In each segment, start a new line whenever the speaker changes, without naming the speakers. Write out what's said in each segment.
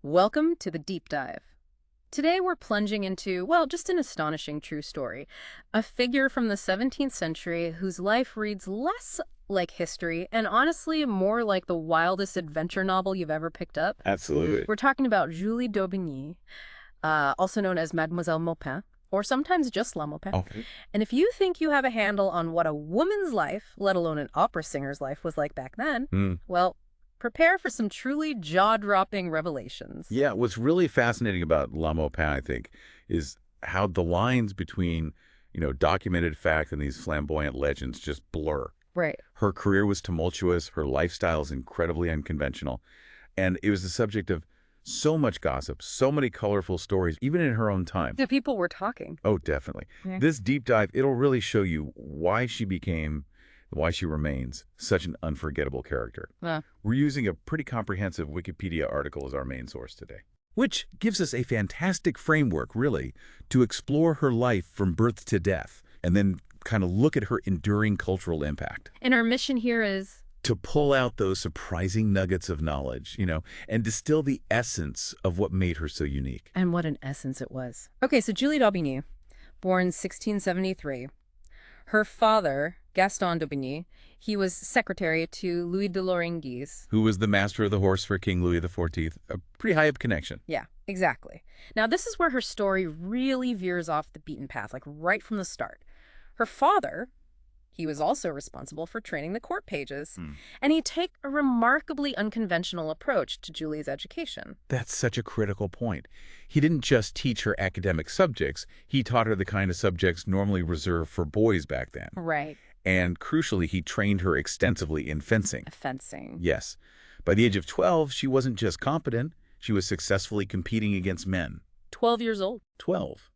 Welcome to the deep dive. Today we're plunging into, well, just an astonishing true story. A figure from the 17th century whose life reads less like history and honestly more like the wildest adventure novel you've ever picked up.
Absolutely.
We're talking about Julie d'Aubigny, also known as Mademoiselle Maupin, or sometimes just La Maupin.
Okay.
And if you think you have a handle on what a woman's life, let alone an opera singer's life, was like back then, well, prepare for some truly jaw-dropping revelations.
Yeah, what's really fascinating about La Maupin, I think, is how the lines between, documented fact and these flamboyant legends just blur.
Right.
Her career was tumultuous, her lifestyle is incredibly unconventional, and it was the subject of so much gossip, so many colorful stories, even in her own time.
The people were talking.
Oh, definitely.
Yeah.
This deep dive, it'll really show you why she remains such an unforgettable character. We're using a pretty comprehensive Wikipedia article as our main source today, which gives us a fantastic framework, really, to explore her life from birth to death, and then kind of look at her enduring cultural impact.
And our mission here is
To pull out those surprising nuggets of knowledge, and distill the essence of what made her so unique.
and what an essence it was. Okay, so Julie d'Aubigny, born 1673. Her father, Gaston d'Aubigny, he was secretary to Louis de Lorraine-Guise.
Who was the master of the horse for King Louis XIV, a pretty high-up connection.
Yeah, exactly. Now, this is where her story really veers off the beaten path, like right from the start. Her father, he was also responsible for training the court pages, and he'd take a remarkably unconventional approach to Julie's education.
That's such a critical point. He didn't just teach her academic subjects, he taught her the kind of subjects normally reserved for boys back then.
Right.
And crucially, he trained her extensively in fencing.
Fencing.
Yes. By the age of 12, she wasn't just competent, she was successfully competing against men.
12 years old.
12.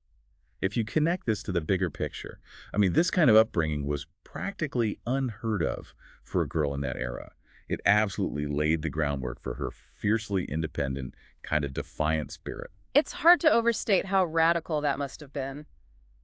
If you connect this to the bigger picture, this kind of upbringing was practically unheard of for a girl in that era. It absolutely laid the groundwork for her fiercely independent, kind of defiant spirit.
It's hard to overstate how radical that must have been.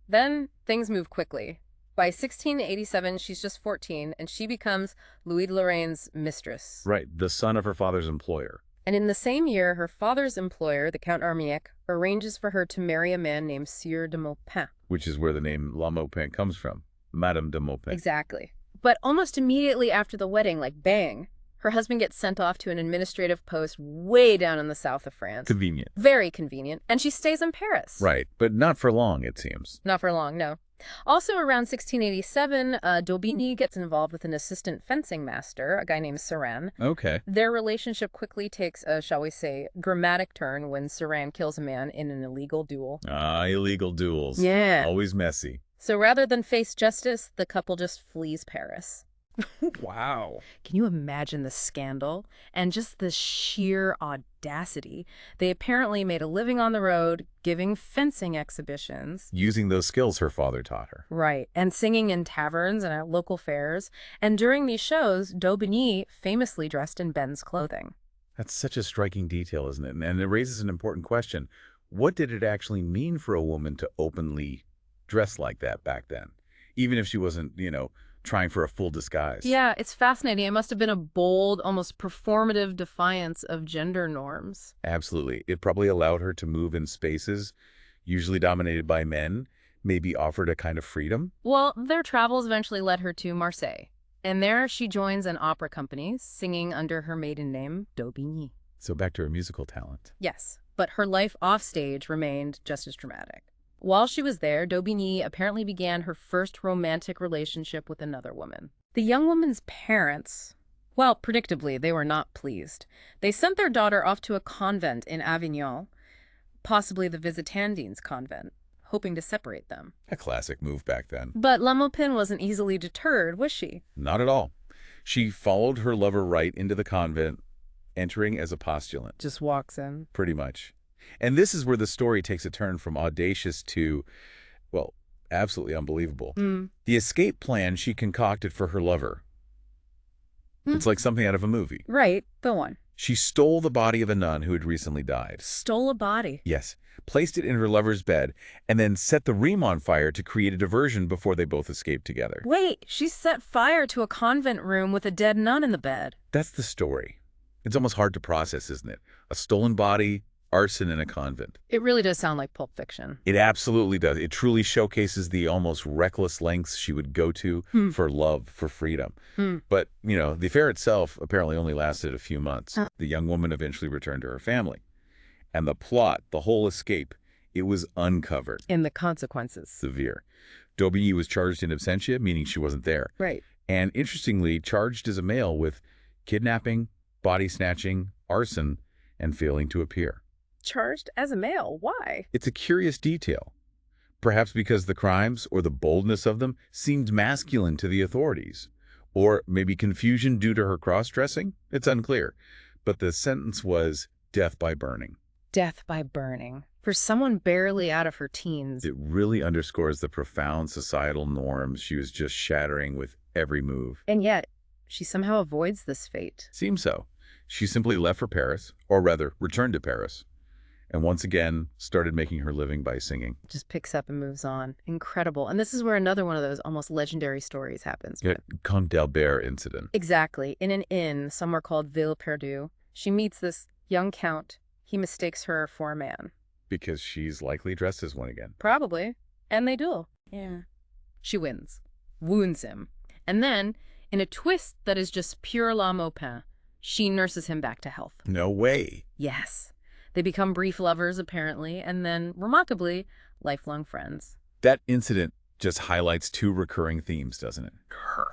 Then things move quickly. By 1687, she's just 14, and she becomes Louis de Lorraine's mistress.
Right, the son of her father's employer.
And in the same year, her father's employer, the Count Armagnac, arranges for her to marry a man named Sieur de Maupin.
Which is where the name La Maupin comes from, Madame de Maupin.
Exactly. But almost immediately after the wedding, like bang, her husband gets sent off to an administrative post way down in the south of France.
Convenient.
Very convenient. And she stays in Paris.
Right, but not for long, it seems.
Not for long, no. Also around 1687, d'Aubigny gets involved with an assistant fencing master, a guy named Saran.
Okay.
Their relationship quickly takes a, shall we say, dramatic turn when Saran kills a man in an illegal duel.
Illegal duels.
Yeah.
Always messy.
So rather than face justice, the couple just flees Paris.
Wow.
Can you imagine the scandal and just the sheer audacity? They apparently made a living on the road, giving fencing exhibitions.
Using those skills her father taught her.
Right, and singing in taverns and at local fairs. And during these shows, d'Aubigny famously dressed in men's clothing.
That's such a striking detail, isn't it? And it raises an important question. What did it actually mean for a woman to openly dress like that back then? Even if she wasn't, trying for a full disguise.
Yeah, it's fascinating. It must have been a bold, almost performative defiance of gender norms.
Absolutely. It probably allowed her to move in spaces usually dominated by men, maybe offered a kind of freedom.
Well, their travels eventually led her to Marseille. And there she joins an opera company, singing under her maiden name, d'Aubigny.
So back to her musical talent.
Yes, but her life offstage remained just as dramatic. While she was there, d'Aubigny apparently began her first romantic relationship with another woman. The young woman's parents, well, predictably, they were not pleased. They sent their daughter off to a convent in Avignon, possibly the Visitandines convent, hoping to separate them.
A classic move back then.
But La Maupin wasn't easily deterred, was she?
Not at all. She followed her lover right into the convent, entering as a postulant.
Just walks in.
Pretty much. And this is where the story takes a turn from audacious to, well, absolutely unbelievable. The escape plan she concocted for her lover. It's like something out of a movie.
Right, go on.
She stole the body of a nun who had recently died.
Stole a body.
Yes, placed it in her lover's bed, and then set the room on fire to create a diversion before they both escaped together.
Wait, she set fire to a convent room with a dead nun in the bed.
That's the story. It's almost hard to process, isn't it? A stolen body, arson in a convent.
It really does sound like Pulp Fiction.
It absolutely does. It truly showcases the almost reckless lengths she would go to for love, for freedom. But, the affair itself apparently only lasted a few months. The young woman eventually returned to her family. And the plot, the whole escape, it was uncovered.
And the consequences.
Severe. Daubigny was charged in absentia, meaning she wasn't there.
Right.
And interestingly, charged as a male with kidnapping, body snatching, arson, and failing to appear.
Charged as a male? Why?
It's a curious detail. Perhaps because the crimes, or the boldness of them, seemed masculine to the authorities. Or maybe confusion due to her cross-dressing? It's unclear. But the sentence was death by burning.
Death by burning. For someone barely out of her teens.
It really underscores the profound societal norms she was just shattering with every move.
And yet, she somehow avoids this fate.
Seems so. She simply left for Paris, or rather, returned to Paris, and once again started making her living by singing.
Just picks up and moves on. Incredible. And this is where another one of those almost legendary stories happens.
Yeah, Comte d'Albert incident.
Exactly. In an inn somewhere called Ville Perdue, she meets this young count. He mistakes her for a man.
Because she's likely dressed as one again.
Probably. And they duel. Yeah. She wins. Wounds him. And then, in a twist that is just pure La Maupin, she nurses him back to health.
No way.
Yes. They become brief lovers, apparently, and then, remarkably, lifelong friends.
That incident just highlights two recurring themes, doesn't it?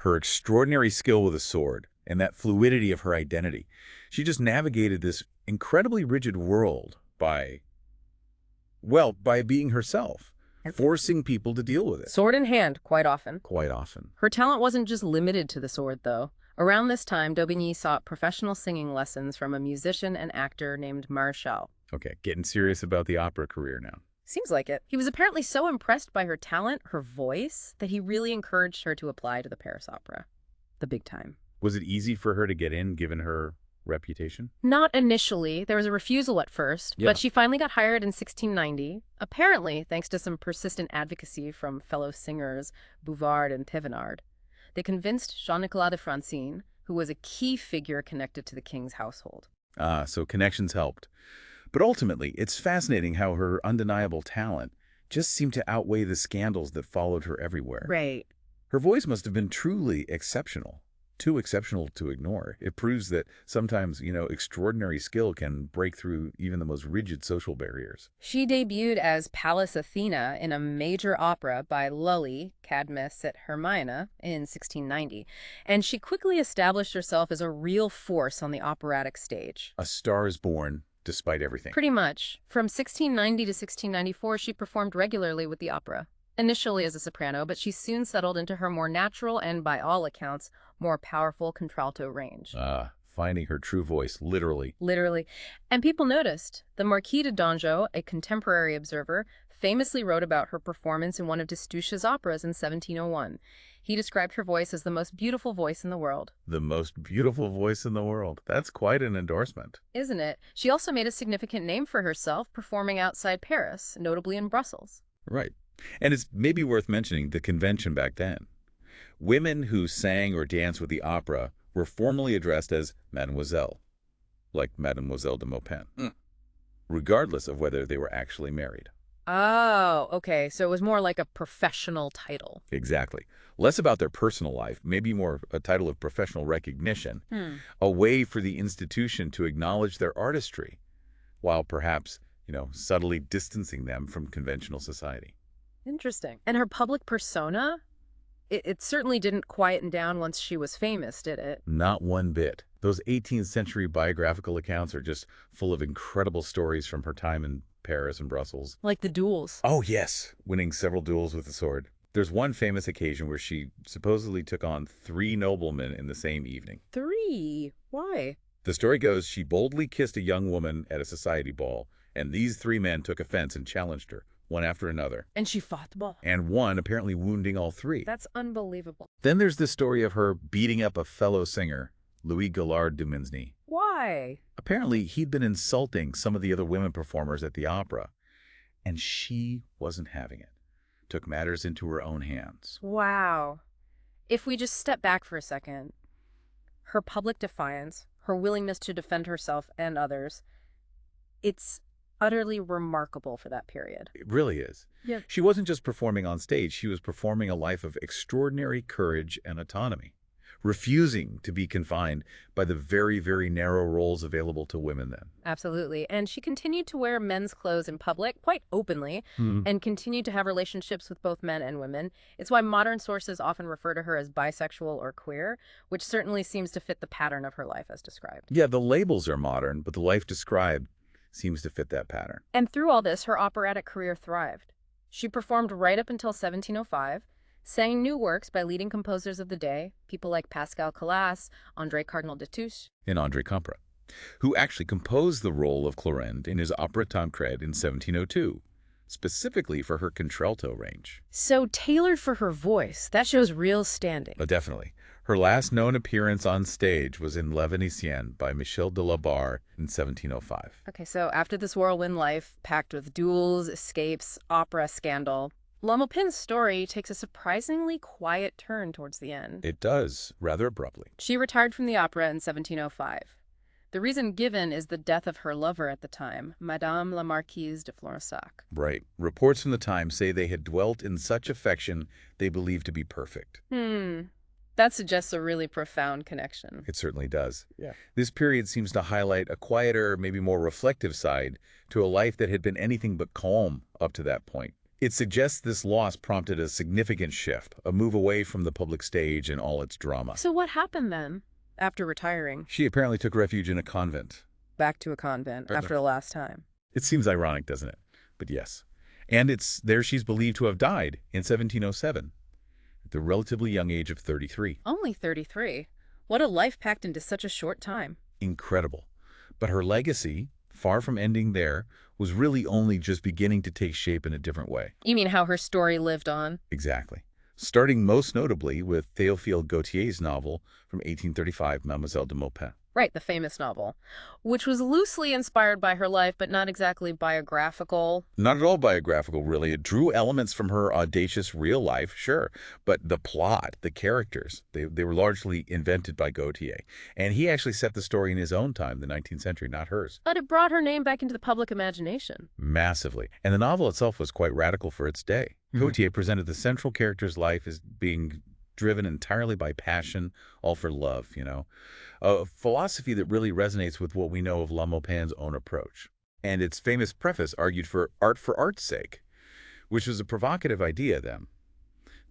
Her extraordinary skill with a sword and that fluidity of her identity. She just navigated this incredibly rigid world by being herself, forcing people to deal with it.
Sword in hand, quite often.
Quite often.
Her talent wasn't just limited to the sword, though. Around this time, Daubigny sought professional singing lessons from a musician and actor named Martial.
Okay, getting serious about the opera career now.
Seems like it. He was apparently so impressed by her talent, her voice, that he really encouraged her to apply to the Paris Opera. The big time.
Was it easy for her to get in, given her reputation?
Not initially. There was a refusal at first, but she finally got hired in 1690, apparently thanks to some persistent advocacy from fellow singers Bouvard and Thévenard. They convinced Jean-Nicolas de Francine, who was a key figure connected to the king's household.
So connections helped. But ultimately, it's fascinating how her undeniable talent just seemed to outweigh the scandals that followed her everywhere.
Right.
Her voice must have been truly exceptional. Too exceptional to ignore. It proves that sometimes, extraordinary skill can break through even the most rigid social barriers.
She debuted as Pallas Athena in a major opera by Lully, Cadmus et Hermione, in 1690, and she quickly established herself as a real force on the operatic stage.
A star is born, despite everything.
Pretty much. From 1690 to 1694, she performed regularly with the opera. Initially as a soprano, but she soon settled into her more natural and, by all accounts, more powerful contralto range.
Finding her true voice, literally.
Literally. And people noticed. The Marquis de Dangeau, a contemporary observer, famously wrote about her performance in one of Destouches' operas in 1701. He described her voice as the most beautiful voice in the world.
The most beautiful voice in the world. That's quite an endorsement.
Isn't it? She also made a significant name for herself performing outside Paris, notably in Brussels.
Right. And it's maybe worth mentioning the convention back then. Women who sang or danced with the opera were formally addressed as Mademoiselle, like Mademoiselle de Maupin, regardless of whether they were actually married.
Oh, okay. So it was more like a professional title.
Exactly. Less about their personal life, maybe more a title of professional recognition, a way for the institution to acknowledge their artistry, while perhaps, subtly distancing them from conventional society.
Interesting. And her public persona? It certainly didn't quieten down once she was famous, did it?
Not one bit. Those 18th century biographical accounts are just full of incredible stories from her time in Paris and Brussels.
Like the duels.
Oh, yes. Winning several duels with the sword. There's one famous occasion where she supposedly took on 3 noblemen in the same evening.
3? Why?
The story goes she boldly kissed a young woman at a society ball, and these 3 men took offense and challenged her, one after another.
And she fought the ball.
And one apparently wounding all 3.
That's unbelievable.
Then there's the story of her beating up a fellow singer, Louis Gallard du Mesnil.
Why?
Apparently, he'd been insulting some of the other women performers at the opera, and she wasn't having it. Took matters into her own hands.
Wow. If we just step back for a second, her public defiance, her willingness to defend herself and others, it's utterly remarkable for that period.
It really is.
Yeah.
She wasn't just performing on stage, she was performing a life of extraordinary courage and autonomy, refusing to be confined by the very, very narrow roles available to women then.
Absolutely. And she continued to wear men's clothes in public quite openly and continued to have relationships with both men and women. It's why modern sources often refer to her as bisexual or queer, which certainly seems to fit the pattern of her life as described.
Yeah, the labels are modern, but the life described seems to fit that pattern.
And through all this, her operatic career thrived. She performed right up until 1705, sang new works by leading composers of the day, people like Pascal Calas, André Cardinal de Touche,
And André Campra, who actually composed the role of Clorinde in his opera Tancred in 1702, specifically for her contralto range.
So tailored for her voice, that shows real standing.
Definitely. Her last known appearance on stage was in La Vénitienne by Michel de la Barre in 1705.
Okay, so after this whirlwind life, packed with duels, escapes, opera scandal, La Maupin's story takes a surprisingly quiet turn towards the end.
It does, rather abruptly.
She retired from the opera in 1705. The reason given is the death of her lover at the time, Madame la Marquise de Florensac.
Right. Reports from the time say they had dwelt in such affection they believed to be perfect.
That suggests a really profound connection.
It certainly does.
Yeah.
This period seems to highlight a quieter, maybe more reflective side to a life that had been anything but calm up to that point. It suggests this loss prompted a significant shift, a move away from the public stage and all its drama.
So what happened then, after retiring?
She apparently took refuge in a convent.
Back to a convent after the last time.
It seems ironic, doesn't it? But yes. And it's there she's believed to have died in 1707, at the relatively young age of 33.
Only 33. What a life packed into such a short time.
Incredible. But her legacy, far from ending there, was really only just beginning to take shape in a different way.
You mean how her story lived on?
Exactly. Starting most notably with Théophile Gautier's novel from 1835, Mademoiselle de Maupin.
Right, the famous novel, which was loosely inspired by her life, but not exactly biographical.
Not at all biographical, really. It drew elements from her audacious real life, sure. But the plot, the characters, they were largely invented by Gautier. And he actually set the story in his own time, the 19th century, not hers.
But it brought her name back into the public imagination.
Massively. And the novel itself was quite radical for its day. Gautier presented the central character's life as being driven entirely by passion, all for love, a philosophy that really resonates with what we know of La Maupin's own approach. And its famous preface argued for art's sake, which was a provocative idea then.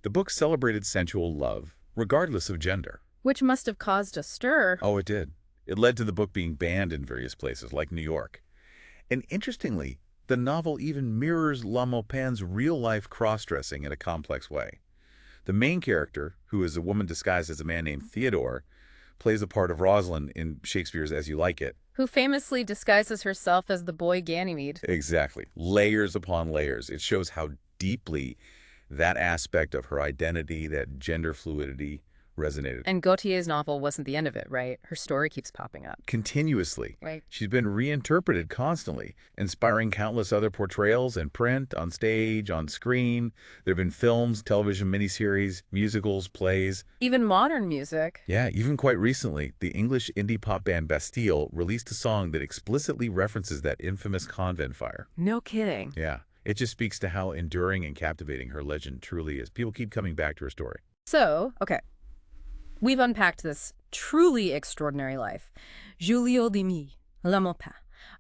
The book celebrated sensual love, regardless of gender.
Which must have caused a stir.
Oh, it did. It led to the book being banned in various places, like New York. And interestingly, the novel even mirrors La Maupin's real-life cross-dressing in a complex way. The main character, who is a woman disguised as a man named Theodore, plays the part of Rosalind in Shakespeare's As You Like It.
Who famously disguises herself as the boy Ganymede.
Exactly. Layers upon layers. It shows how deeply that aspect of her identity, that gender fluidity, resonated.
And Gautier's novel wasn't the end of it, right? Her story keeps popping up.
Continuously.
Right.
She's been reinterpreted constantly, inspiring countless other portrayals in print, on stage, on screen. There have been films, television miniseries, musicals, plays.
Even modern music.
Yeah, even quite recently, the English indie pop band Bastille released a song that explicitly references that infamous convent fire.
No kidding.
Yeah. It just speaks to how enduring and captivating her legend truly is. People keep coming back to her story.
So, okay. We've unpacked this truly extraordinary life. Julie Demy, La Maupin,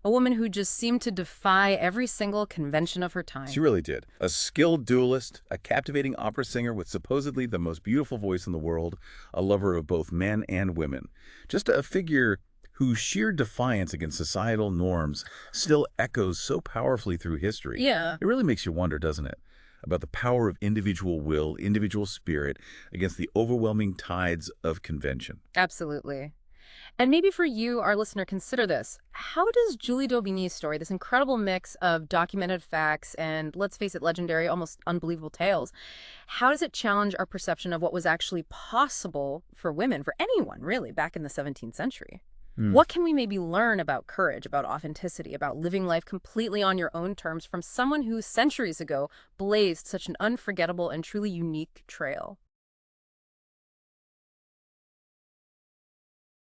a woman who just seemed to defy every single convention of her time.
She really did. A skilled duelist, a captivating opera singer with supposedly the most beautiful voice in the world, a lover of both men and women. Just a figure whose sheer defiance against societal norms still echoes so powerfully through history.
Yeah.
It really makes you wonder, doesn't it? About the power of individual will, individual spirit, against the overwhelming tides of convention.
Absolutely. And maybe for you, our listener, consider this. How does Julie Daubiny's story, this incredible mix of documented facts and, let's face it, legendary, almost unbelievable tales, how does it challenge our perception of what was actually possible for women, for anyone, really, back in the 17th century? What can we maybe learn about courage, about authenticity, about living life completely on your own terms from someone who centuries ago blazed such an unforgettable and truly unique trail?